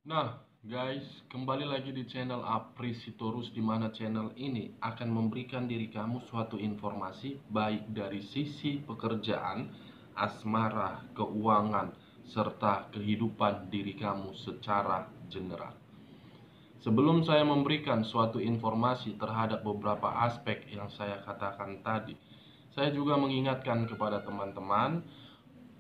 Nah, guys, kembali lagi di channel Aprisitorus, di mana channel ini akan memberikan diri kamu suatu informasi baik dari sisi pekerjaan, asmara, keuangan, serta kehidupan diri kamu secara general. Sebelum saya memberikan suatu informasi terhadap beberapa aspek yang saya katakan tadi, saya juga mengingatkan kepada teman-teman,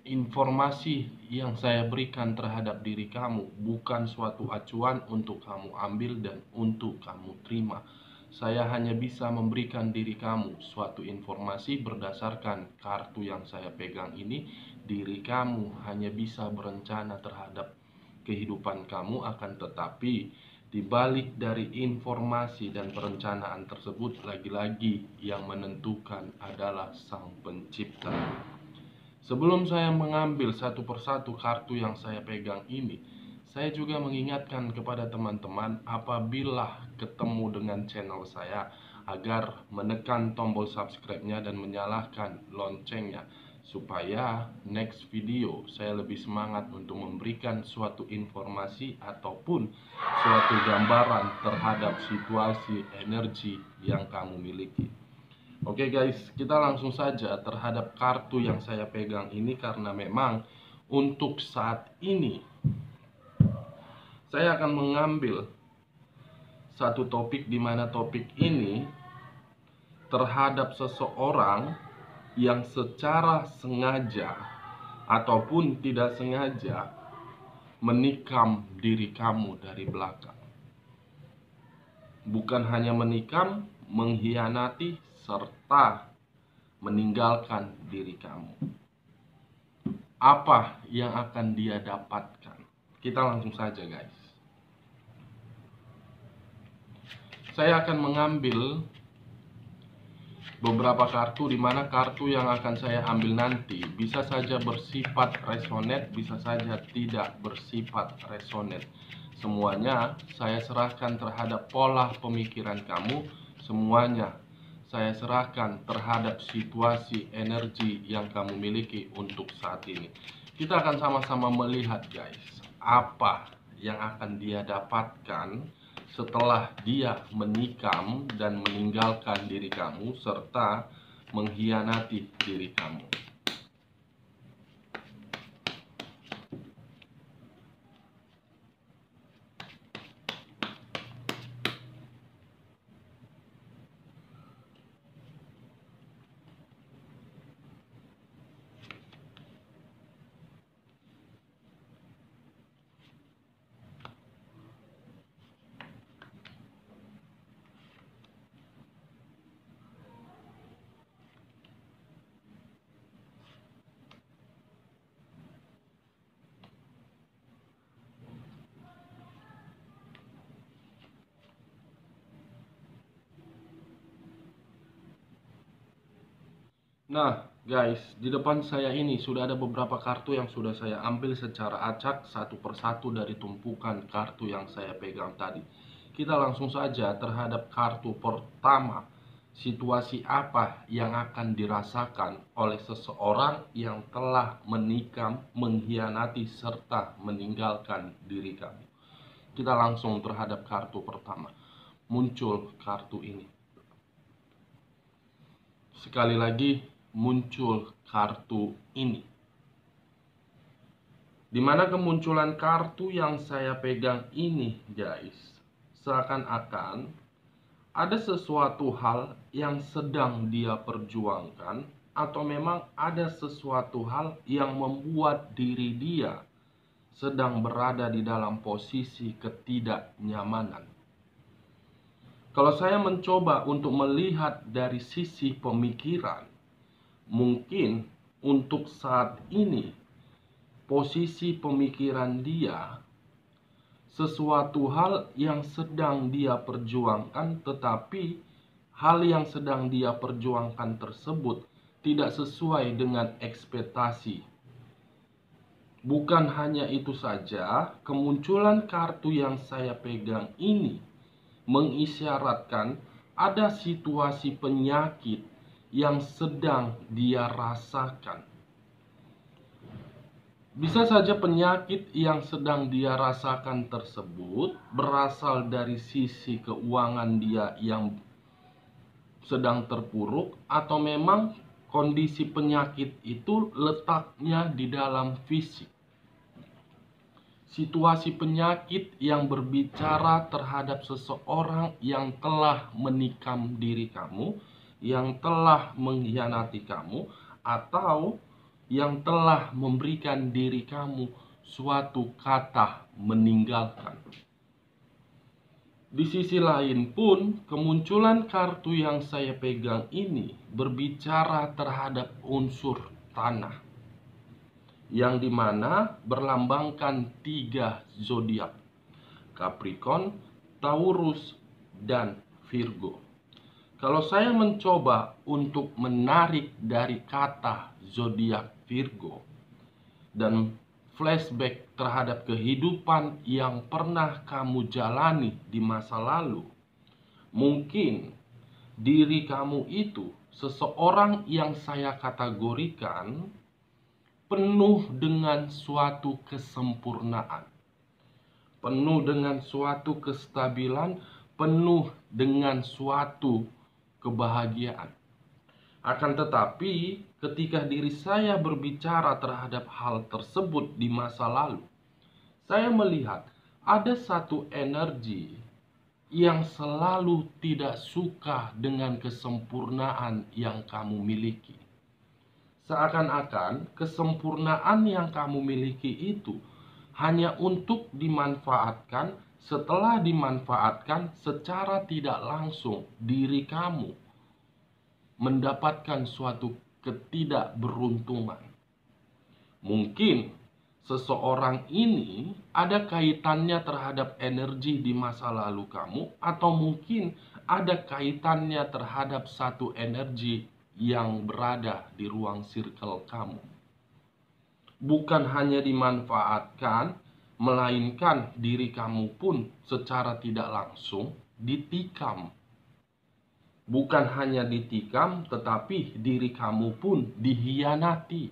informasi yang saya berikan terhadap diri kamu bukan suatu acuan untuk kamu ambil dan untuk kamu terima. Saya hanya bisa memberikan diri kamu suatu informasi berdasarkan kartu yang saya pegang ini. Diri kamu hanya bisa berencana terhadap kehidupan kamu, akan tetapi di balik dari informasi dan perencanaan tersebut, lagi-lagi yang menentukan adalah Sang Pencipta. Sebelum saya mengambil satu persatu kartu yang saya pegang ini, saya juga mengingatkan kepada teman-teman apabila ketemu dengan channel saya agar menekan tombol subscribe-nya dan menyalakan loncengnya, supaya next video saya lebih semangat untuk memberikan suatu informasi ataupun suatu gambaran terhadap situasi energi yang kamu miliki. Oke guys, kita langsung saja terhadap kartu yang saya pegang ini, karena memang untuk saat ini saya akan mengambil satu topik, di mana topik ini terhadap seseorang yang secara sengaja ataupun tidak sengaja menikam diri kamu dari belakang. Bukan hanya menikam, mengkhianati, serta meninggalkan diri kamu. Apa yang akan dia dapatkan? Kita langsung saja guys. Saya akan mengambil beberapa kartu, di mana kartu yang akan saya ambil nanti bisa saja bersifat resonate, bisa saja tidak bersifat resonate. Semuanya saya serahkan terhadap pola pemikiran kamu. Semuanya saya serahkan terhadap situasi energi yang kamu miliki untuk saat ini. Kita akan sama-sama melihat guys, apa yang akan dia dapatkan setelah dia menikam dan meninggalkan diri kamu serta mengkhianati diri kamu. Nah guys, di depan saya ini sudah ada beberapa kartu yang sudah saya ambil secara acak satu persatu dari tumpukan kartu yang saya pegang tadi. Kita langsung saja terhadap kartu pertama. Situasi apa yang akan dirasakan oleh seseorang yang telah menikam, mengkhianati, serta meninggalkan diri kamu? Kita langsung terhadap kartu pertama. Muncul kartu ini. Sekali lagi muncul kartu ini, dimana kemunculan kartu yang saya pegang ini guys, seakan-akan ada sesuatu hal yang sedang dia perjuangkan, atau memang ada sesuatu hal yang membuat diri dia sedang berada di dalam posisi ketidaknyamanan. Kalau saya mencoba untuk melihat dari sisi pemikiran, mungkin untuk saat ini posisi pemikiran dia sesuatu hal yang sedang dia perjuangkan, tetapi hal yang sedang dia perjuangkan tersebut tidak sesuai dengan ekspektasi. Bukan hanya itu saja, kemunculan kartu yang saya pegang ini mengisyaratkan ada situasi penyakit yang sedang dia rasakan. Bisa saja penyakit yang sedang dia rasakan tersebut berasal dari sisi keuangan dia yang sedang terpuruk, atau memang kondisi penyakit itu letaknya di dalam fisik. Situasi penyakit yang berbicara terhadap seseorang yang telah menikam diri kamu, yang telah mengkhianati kamu, atau yang telah memberikan diri kamu suatu kata meninggalkan. Di sisi lain pun, kemunculan kartu yang saya pegang ini berbicara terhadap unsur tanah, yang dimana berlambangkan 3 zodiak: Capricorn, Taurus, dan Virgo. Kalau saya mencoba untuk menarik dari kata zodiak Virgo dan flashback terhadap kehidupan yang pernah kamu jalani di masa lalu, mungkin diri kamu itu seseorang yang saya kategorikan penuh dengan suatu kesempurnaan, penuh dengan suatu kestabilan, penuh dengan suatu kebahagiaan. Akan tetapi, ketika diri saya berbicara terhadap hal tersebut di masa lalu, saya melihat ada satu energi yang selalu tidak suka dengan kesempurnaan yang kamu miliki. Seakan-akan kesempurnaan yang kamu miliki itu hanya untuk dimanfaatkan. Setelah dimanfaatkan, secara tidak langsung diri kamu mendapatkan suatu ketidakberuntungan. Mungkin seseorang ini ada kaitannya terhadap energi di masa lalu kamu, atau mungkin ada kaitannya terhadap satu energi yang berada di ruang circle kamu. Bukan hanya dimanfaatkan, melainkan diri kamu pun secara tidak langsung ditikam. Bukan hanya ditikam, tetapi diri kamu pun dihianati.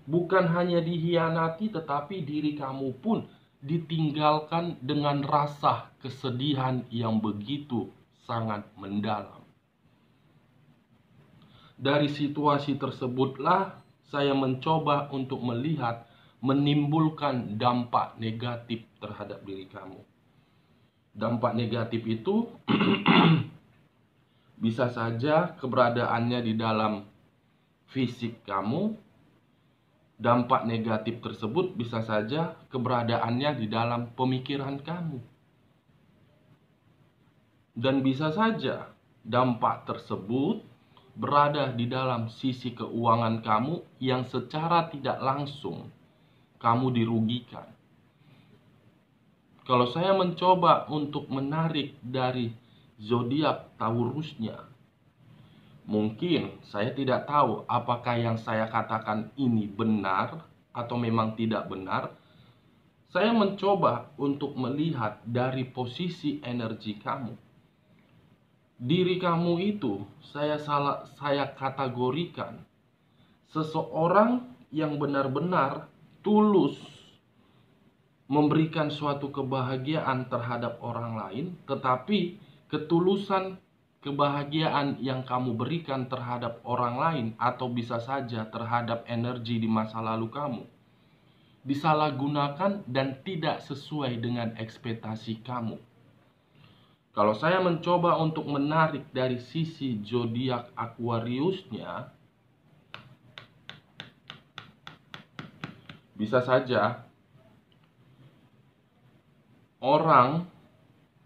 Bukan hanya dihianati, tetapi diri kamu pun ditinggalkan dengan rasa kesedihan yang begitu sangat mendalam. Dari situasi tersebutlah saya mencoba untuk melihat, menimbulkan dampak negatif terhadap diri kamu. Dampak negatif itu bisa saja keberadaannya di dalam fisik kamu. Dampak negatif tersebut bisa saja keberadaannya di dalam pemikiran kamu. Dan bisa saja dampak tersebut berada di dalam sisi keuangan kamu yang secara tidak langsung kamu dirugikan. Kalau saya mencoba untuk menarik dari zodiak Taurusnya, mungkin saya tidak tahu apakah yang saya katakan ini benar atau memang tidak benar. Saya mencoba untuk melihat dari posisi energi kamu. Diri kamu itu saya kategorikan seseorang yang benar-benar tulus memberikan suatu kebahagiaan terhadap orang lain, tetapi ketulusan kebahagiaan yang kamu berikan terhadap orang lain, atau bisa saja terhadap energi di masa lalu kamu, disalahgunakan dan tidak sesuai dengan ekspektasi kamu. Kalau saya mencoba untuk menarik dari sisi zodiak Aquariusnya, bisa saja orang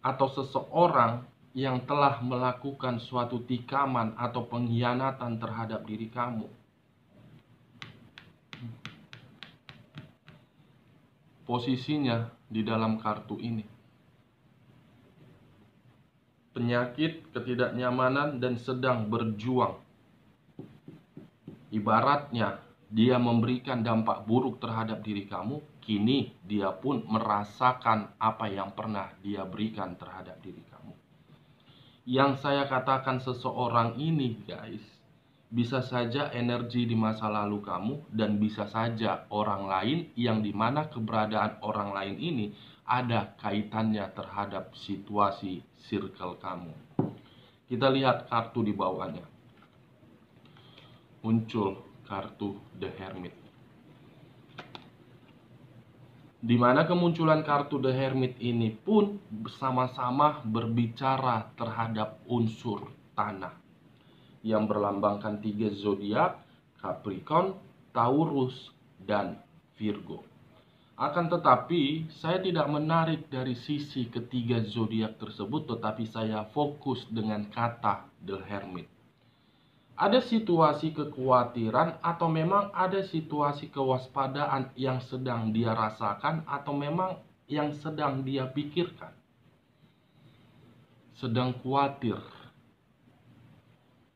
atau seseorang yang telah melakukan suatu tikaman atau pengkhianatan terhadap diri kamu. Posisinya di dalam kartu ini: penyakit, ketidaknyamanan, dan sedang berjuang. Ibaratnya dia memberikan dampak buruk terhadap diri kamu, kini dia pun merasakan apa yang pernah dia berikan terhadap diri kamu. Yang saya katakan seseorang ini, guys, bisa saja energi di masa lalu kamu, dan bisa saja orang lain yang dimana keberadaan orang lain ini ada kaitannya terhadap situasi circle kamu. Kita lihat kartu di bawahnya. Muncul kartu The Hermit. Di mana kemunculan kartu The Hermit ini pun bersama-sama berbicara terhadap unsur tanah yang berlambangkan 3 zodiak, Capricorn, Taurus, dan Virgo. Akan tetapi, saya tidak menarik dari sisi ketiga zodiak tersebut, tetapi saya fokus dengan kata The Hermit. Ada situasi kekhawatiran atau memang ada situasi kewaspadaan yang sedang dia rasakan atau memang yang sedang dia pikirkan. Sedang khawatir.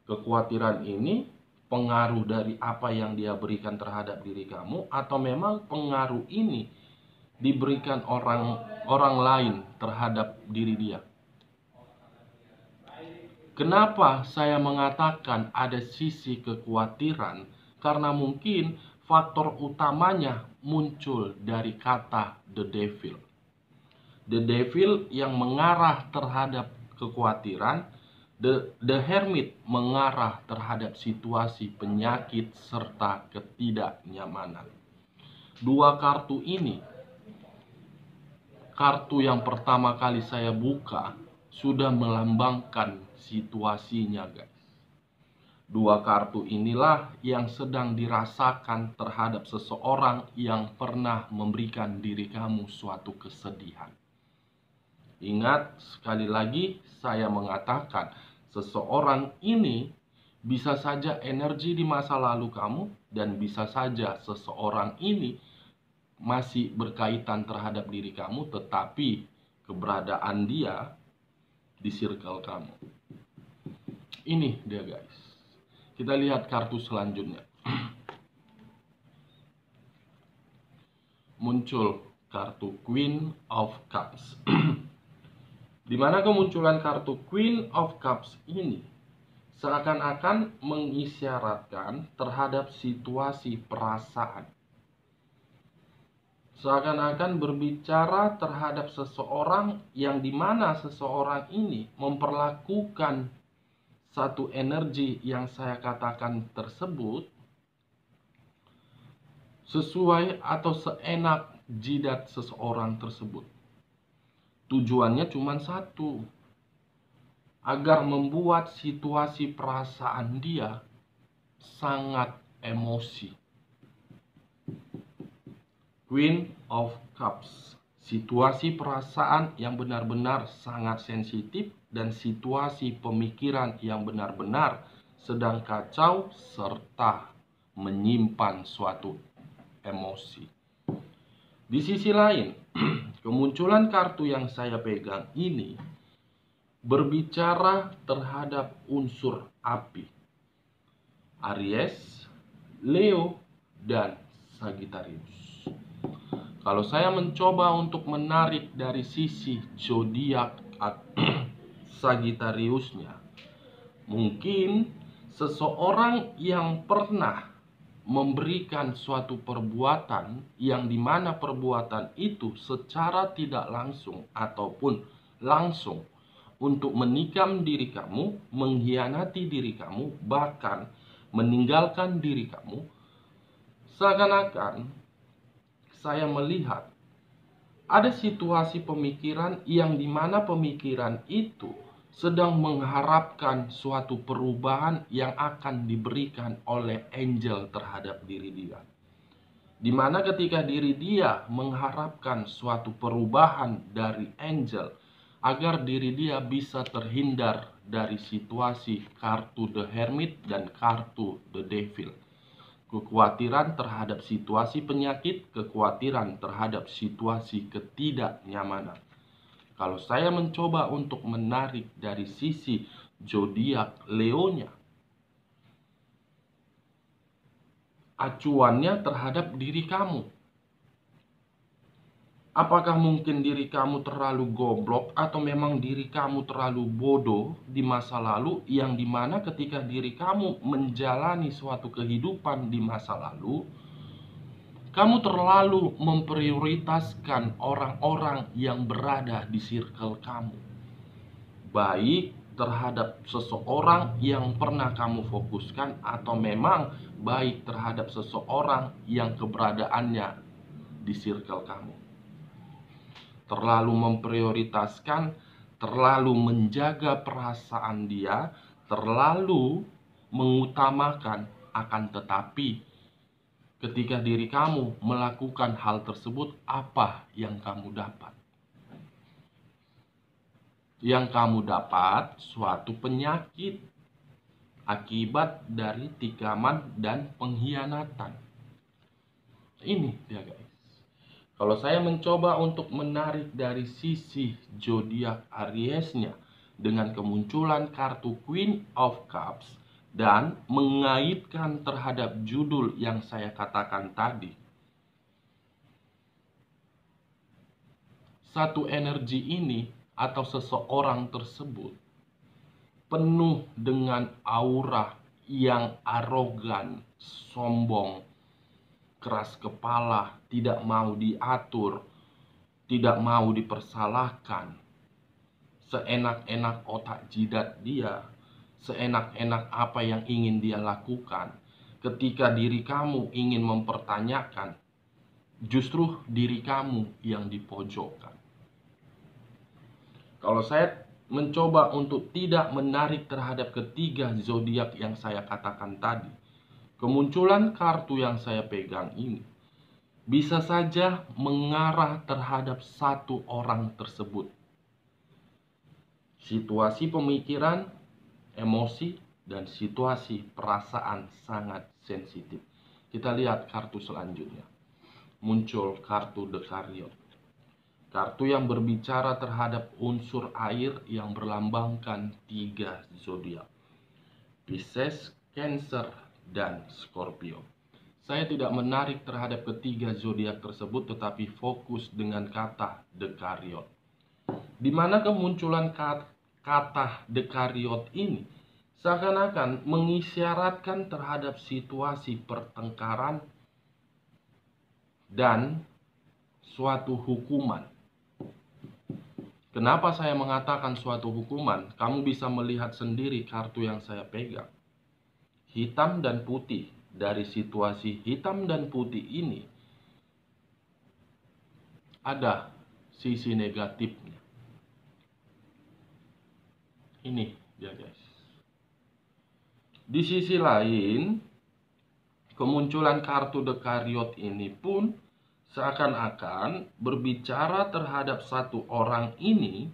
Kekhawatiran ini pengaruh dari apa yang dia berikan terhadap diri kamu, atau memang pengaruh ini diberikan orang lain terhadap diri dia. Kenapa saya mengatakan ada sisi kekhawatiran? Karena mungkin faktor utamanya muncul dari kata the devil. The devil yang mengarah terhadap kekhawatiran, The Hermit mengarah terhadap situasi penyakit serta ketidaknyamanan. Dua kartu ini, kartu yang pertama kali saya buka sudah melambangkan situasinya, guys. Dua kartu inilah yang sedang dirasakan terhadap seseorang yang pernah memberikan diri kamu suatu kesedihan. Ingat, sekali lagi saya mengatakan, seseorang ini bisa saja energi di masa lalu kamu, dan bisa saja seseorang ini masih berkaitan terhadap diri kamu, tetapi keberadaan dia di circle kamu. Ini dia, guys. Kita lihat kartu selanjutnya. Muncul kartu Queen of Cups. Di mana kemunculan kartu Queen of Cups ini seakan-akan mengisyaratkan terhadap situasi perasaan. Seakan-akan berbicara terhadap seseorang yang dimana seseorang ini memperlakukan satu energi yang saya katakan tersebut sesuai atau seenak jidat seseorang tersebut. Tujuannya cuma satu, agar membuat situasi perasaan dia sangat emosi. Queen of Cups, situasi perasaan yang benar-benar sangat sensitif dan situasi pemikiran yang benar-benar sedang kacau serta menyimpan suatu emosi. Di sisi lain, kemunculan kartu yang saya pegang ini berbicara terhadap unsur api. Aries, Leo, dan Sagittarius. Kalau saya mencoba untuk menarik dari sisi zodiak Sagittariusnya, mungkin seseorang yang pernah memberikan suatu perbuatan yang dimana perbuatan itu secara tidak langsung ataupun langsung untuk menikam diri kamu, mengkhianati diri kamu, bahkan meninggalkan diri kamu. Seakan-akan saya melihat ada situasi pemikiran yang dimana pemikiran itu sedang mengharapkan suatu perubahan yang akan diberikan oleh angel terhadap diri dia. Dimana ketika diri dia mengharapkan suatu perubahan dari angel, agar diri dia bisa terhindar dari situasi kartu The Hermit dan kartu The Devil. Kekhawatiran terhadap situasi penyakit, kekhawatiran terhadap situasi ketidaknyamanan. Kalau saya mencoba untuk menarik dari sisi zodiak Leonya, acuannya terhadap diri kamu. Apakah mungkin diri kamu terlalu goblok atau memang diri kamu terlalu bodoh di masa lalu, yang dimana ketika diri kamu menjalani suatu kehidupan di masa lalu, kamu terlalu memprioritaskan orang-orang yang berada di circle kamu, baik terhadap seseorang yang pernah kamu fokuskan atau memang baik terhadap seseorang yang keberadaannya di circle kamu. Terlalu memprioritaskan, terlalu menjaga perasaan dia, terlalu mengutamakan, akan tetapi ketika diri kamu melakukan hal tersebut, apa yang kamu dapat? Yang kamu dapat suatu penyakit akibat dari tikaman dan pengkhianatan. Ini dia guys. Kalau saya mencoba untuk menarik dari sisi zodiak Aries-nya dengan kemunculan kartu Queen of Cups dan mengaitkan terhadap judul yang saya katakan tadi, satu energi ini atau seseorang tersebut penuh dengan aura yang arogan, sombong, keras kepala, tidak mau diatur, tidak mau dipersalahkan, seenak-enak otak jidat dia, seenak-enak apa yang ingin dia lakukan. Ketika diri kamu ingin mempertanyakan, justru diri kamu yang dipojokkan. Kalau saya mencoba untuk tidak menarik terhadap ketiga zodiak yang saya katakan tadi, kemunculan kartu yang saya pegang ini bisa saja mengarah terhadap satu orang tersebut. Situasi pemikiran, emosi, dan situasi perasaan sangat sensitif. Kita lihat kartu selanjutnya. Muncul kartu The Chariot. Kartu yang berbicara terhadap unsur air yang berlambangkan 3 zodiak: Pisces, Cancer, dan Scorpio. Saya tidak menarik terhadap ketiga zodiak tersebut, tetapi fokus dengan kata The Chariot, di mana kemunculan kata The Chariot ini seakan-akan mengisyaratkan terhadap situasi pertengkaran dan suatu hukuman. Kenapa saya mengatakan suatu hukuman? Kamu bisa melihat sendiri kartu yang saya pegang. Hitam dan putih. Dari situasi hitam dan putih ini ada sisi negatifnya. Ini dia guys. Di sisi lain, kemunculan kartu The Chariot ini pun seakan-akan berbicara terhadap satu orang ini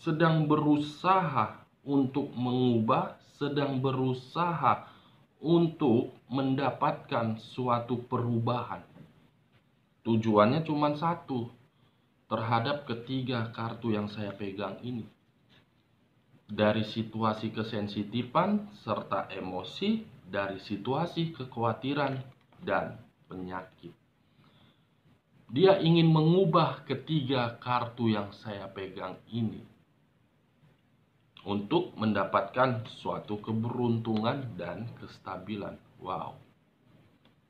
sedang berusaha untuk mengubah, sedang berusaha untuk mendapatkan suatu perubahan. Tujuannya cuma satu terhadap ketiga kartu yang saya pegang ini. Dari situasi kesensitifan serta emosi, dari situasi kekhawatiran dan penyakit. Dia ingin mengubah ketiga kartu yang saya pegang ini untuk mendapatkan suatu keberuntungan dan kestabilan. Wow.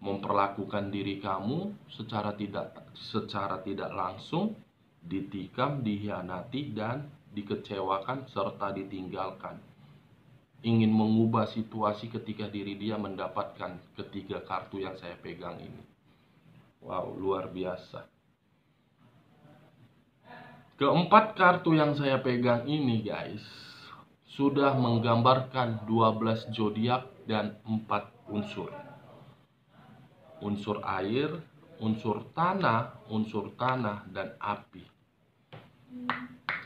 Memperlakukan diri kamu secara tidak langsung, ditikam, dikhianati, dan dikecewakan serta ditinggalkan. Ingin mengubah situasi ketika diri dia mendapatkan ketiga kartu yang saya pegang ini. Wow, luar biasa. Keempat kartu yang saya pegang ini guys sudah menggambarkan 12 zodiak dan 4 unsur. Unsur air, unsur tanah, dan api.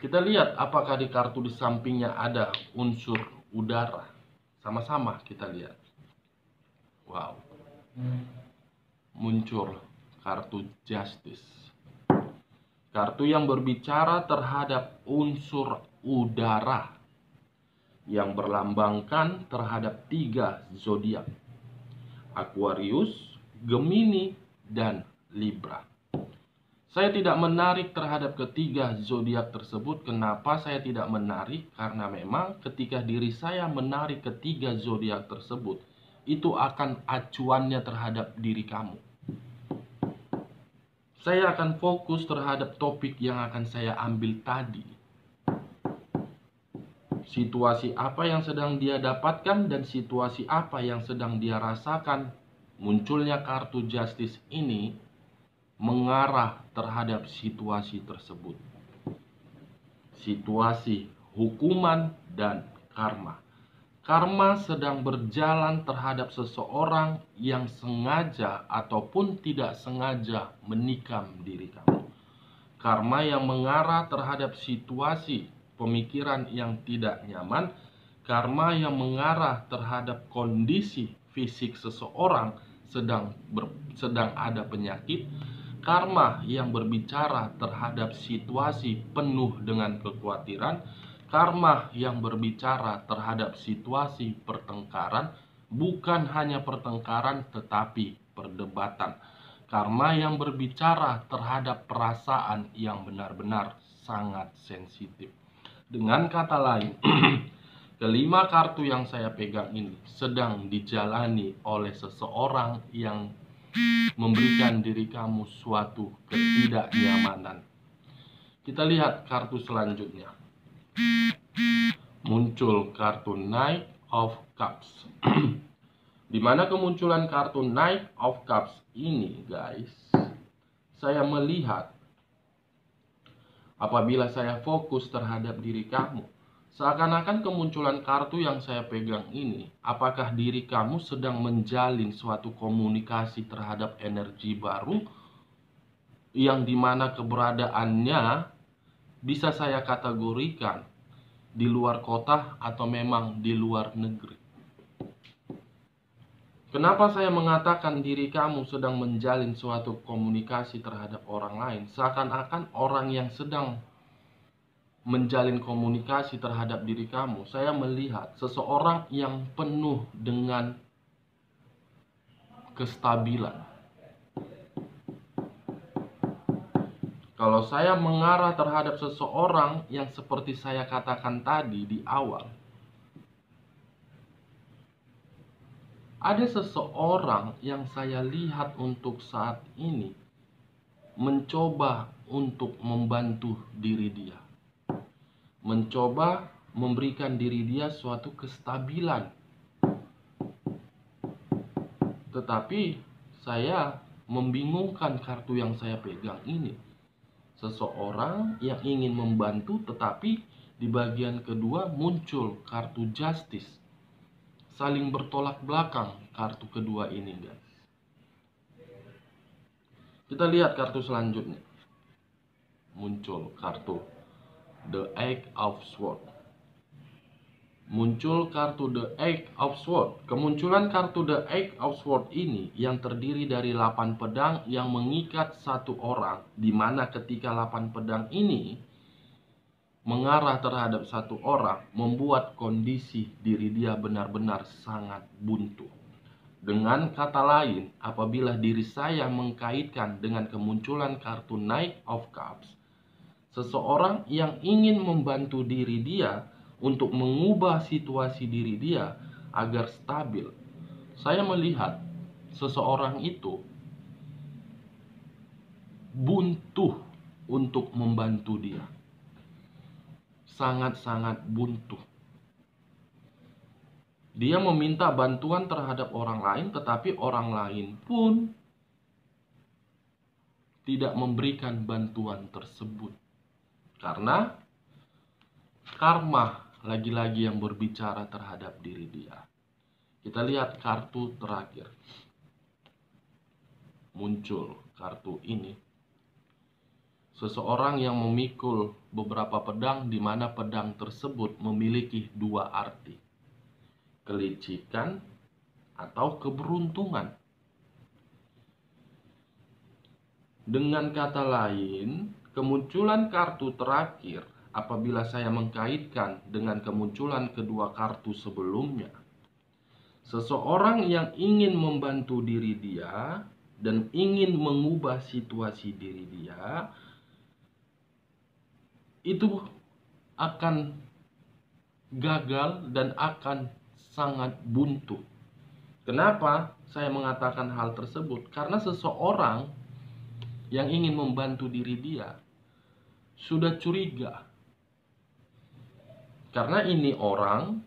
Kita lihat apakah di kartu di sampingnya ada unsur udara. Sama-sama kita lihat. Wow. Muncul kartu Justice. Kartu yang berbicara terhadap unsur udara yang berlambangkan terhadap 3 zodiak: Aquarius, Gemini, dan Libra. Saya tidak menarik terhadap ketiga zodiak tersebut. Kenapa saya tidak menarik? Karena memang ketika diri saya menarik ketiga zodiak tersebut, itu akan acuannya terhadap diri kamu. Saya akan fokus terhadap topik yang akan saya ambil tadi. Situasi apa yang sedang dia dapatkan dan situasi apa yang sedang dia rasakan. Munculnya kartu Justice ini mengarah terhadap situasi tersebut. Situasi hukuman dan karma. Karma sedang berjalan terhadap seseorang yang sengaja ataupun tidak sengaja menikam diri kamu. Karma yang mengarah terhadap situasi pemikiran yang tidak nyaman. Karma yang mengarah terhadap kondisi fisik seseorang sedang ada penyakit. Karma yang berbicara terhadap situasi penuh dengan kekhawatiran. Karma yang berbicara terhadap situasi pertengkaran, bukan hanya pertengkaran tetapi perdebatan. Karma yang berbicara terhadap perasaan yang benar-benar sangat sensitif. Dengan kata lain, kelima kartu yang saya pegang ini sedang dijalani oleh seseorang yang memberikan diri kamu suatu ketidaknyamanan. Kita lihat kartu selanjutnya. Muncul kartu Knight of Cups. Di mana kemunculan kartu Knight of Cups ini, guys, saya melihat apabila saya fokus terhadap diri kamu, seakan-akan kemunculan kartu yang saya pegang ini, apakah diri kamu sedang menjalin suatu komunikasi terhadap energi baru yang dimana keberadaannya bisa saya kategorikan di luar kota atau memang di luar negeri. Kenapa saya mengatakan diri kamu sedang menjalin suatu komunikasi terhadap orang lain? Seakan-akan orang yang sedang menjalin komunikasi terhadap diri kamu, saya melihat seseorang yang penuh dengan kestabilan. Kalau saya mengarah terhadap seseorang yang seperti saya katakan tadi di awal, ada seseorang yang saya lihat untuk saat ini mencoba untuk membantu diri dia, mencoba memberikan diri dia suatu kestabilan. Tetapi saya membingungkan kartu yang saya pegang ini. Seseorang yang ingin membantu, tetapi di bagian kedua muncul kartu Justice. Saling bertolak belakang kartu kedua ini, guys. Kita lihat kartu selanjutnya. Muncul kartu The Eight of Swords. Muncul kartu The Eight of Swords. Kemunculan kartu The Eight of Swords ini yang terdiri dari 8 pedang yang mengikat satu orang, di mana ketika 8 pedang ini mengarah terhadap satu orang, membuat kondisi diri dia benar-benar sangat buntu. Dengan kata lain, apabila diri saya mengkaitkan dengan kemunculan kartu Knight of Cups, seseorang yang ingin membantu diri dia untuk mengubah situasi diri dia agar stabil. Saya melihat seseorang itu buntu untuk membantu dia. Sangat-sangat buntu. Dia meminta bantuan terhadap orang lain, tetapi orang lain pun tidak memberikan bantuan tersebut. Karena karma lagi-lagi yang berbicara terhadap diri dia. Kita lihat kartu terakhir. Muncul kartu ini. Seseorang yang memikul beberapa pedang, di mana pedang tersebut memiliki dua arti. Kelicikan atau keberuntungan. Dengan kata lain, kemunculan kartu terakhir apabila saya mengkaitkan dengan kemunculan kedua kartu sebelumnya, seseorang yang ingin membantu diri dia dan ingin mengubah situasi diri dia, itu akan gagal dan akan sangat buntu. Kenapa saya mengatakan hal tersebut? Karena seseorang yang ingin membantu diri dia sudah curiga. Karena ini orang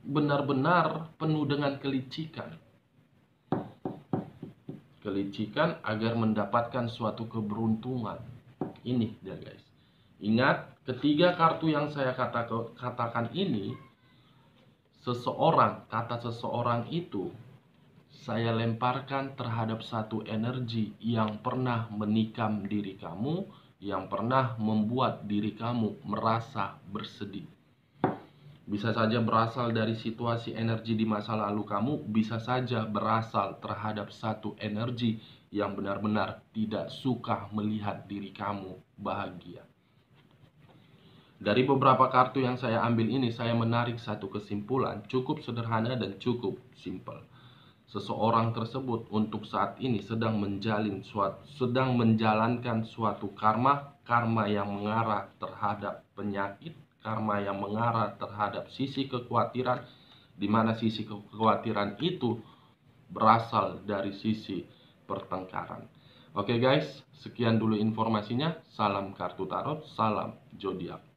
benar-benar penuh dengan kelicikan. Kelicikan agar mendapatkan suatu keberuntungan. Ini dia guys. Ingat, ketiga kartu yang saya katakan ini, kata seseorang itu saya lemparkan terhadap satu energi yang pernah menikam diri kamu, yang pernah membuat diri kamu merasa bersedih. Bisa saja berasal dari situasi energi di masa lalu kamu, bisa saja berasal terhadap satu energi yang benar-benar tidak suka melihat diri kamu bahagia. Dari beberapa kartu yang saya ambil ini, saya menarik satu kesimpulan cukup sederhana dan cukup simpel. Seseorang tersebut untuk saat ini sedang menjalankan suatu karma yang mengarah terhadap penyakit, karma yang mengarah terhadap sisi kekhawatiran, di mana sisi kekhawatiran itu berasal dari sisi pertengkaran. Oke guys, sekian dulu informasinya. Salam kartu tarot, salam zodiak.